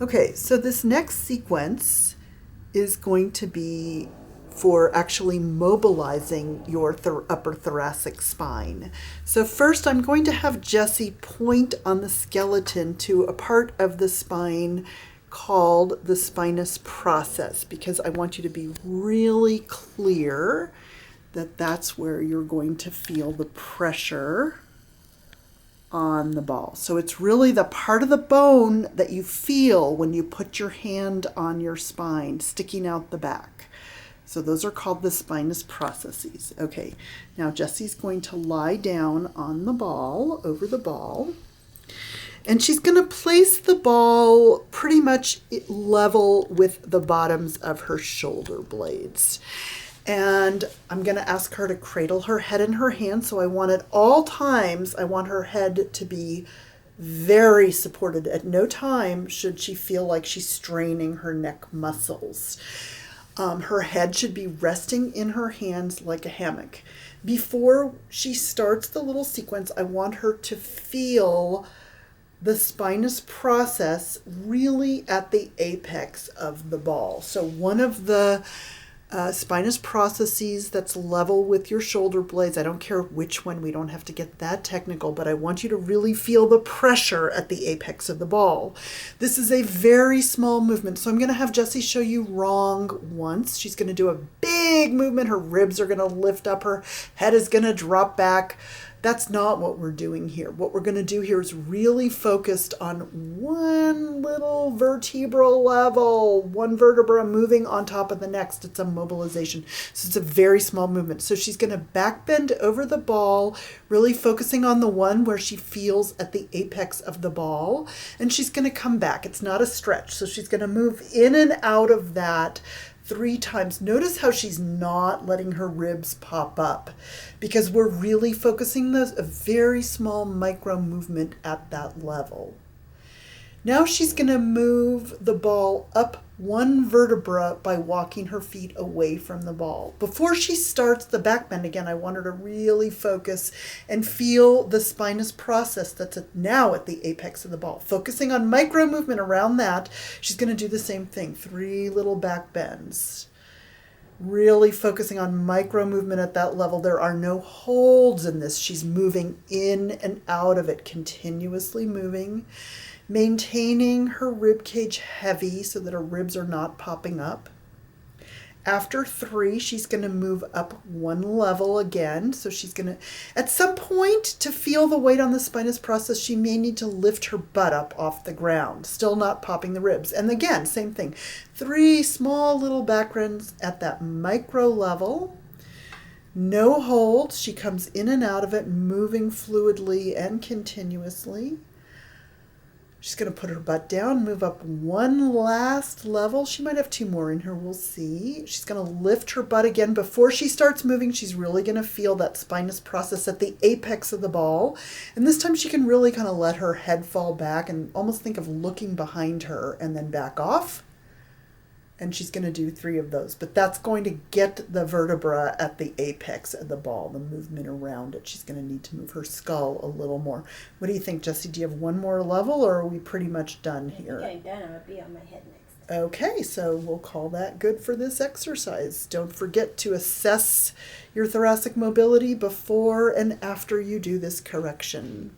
Okay, so this next sequence is going to be for actually mobilizing your upper thoracic spine. So first I'm going to have Jessie point on the skeleton to a part of the spine called the spinous process, because I want you to be really clear that that's where you're going to feel the pressure on the ball. So it's really the part of the bone that you feel when you put your hand on your spine, sticking out the back. So those are called the spinous processes. Okay, now Jessie's going to lie down on the ball, over the ball, and she's going to place the ball pretty much level with the bottoms of her shoulder blades. And I'm going to ask her to cradle her head in her hand. So I want at all times, I want her head to be very supported. At no time should she feel like she's straining her neck muscles. Her head should be resting in her hands like a hammock. Before she starts the little sequence, I want her to feel the spinous process really at the apex of the ball. So one of the spinous processes that's level with your shoulder blades. I don't care which one, we don't have to get that technical, but I want you to really feel the pressure at the apex of the ball. This is a very small movement, so I'm going to have Jessie show you wrong once. She's going to do a big movement. Her ribs are going to lift up. Her head is going to drop back. That's not what we're doing here. What we're going to do here is really focused on one little vertebral level, one vertebra moving on top of the next. It's a mobilization. So it's a very small movement. So she's going to back bend over the ball, really focusing on the one where she feels at the apex of the ball. And she's going to come back. It's not a stretch. So she's going to move in and out of that 3 times. Notice how she's not letting her ribs pop up, because we're really focusing a very small micro movement at that level. Now she's going to move the ball up one vertebra by walking her feet away from the ball. Before she starts the back bend again, I want her to really focus and feel the spinous process that's now at the apex of the ball. Focusing on micro movement around that, she's going to do the same thing. 3 little back bends. Really focusing on micro movement at that level. There are no holds in this. She's moving in and out of it, continuously moving. Maintaining her rib cage heavy so that her ribs are not popping up. After 3, she's going to move up 1 level again. So she's going to, at some point, to feel the weight on the spinous process, she may need to lift her butt up off the ground, still not popping the ribs. And again, same thing. 3 small little back bends at that micro level. No holds. She comes in and out of it, moving fluidly and continuously. She's going to put her butt down, move up 1 last level. She might have 2 more in her, we'll see. She's going to lift her butt again. Before she starts moving, she's really going to feel that spinous process at the apex of the ball. And this time she can really kind of let her head fall back and almost think of looking behind her and then back off. And she's going to do 3 of those. But that's going to get the vertebra at the apex of the ball, the movement around it. She's going to need to move her skull a little more. What do you think, Jessie? Do you have 1 more level, or are we pretty much done here? I think I'm done. I'm going to be on my head next. Okay, so we'll call that good for this exercise. Don't forget to assess your thoracic mobility before and after you do this correction.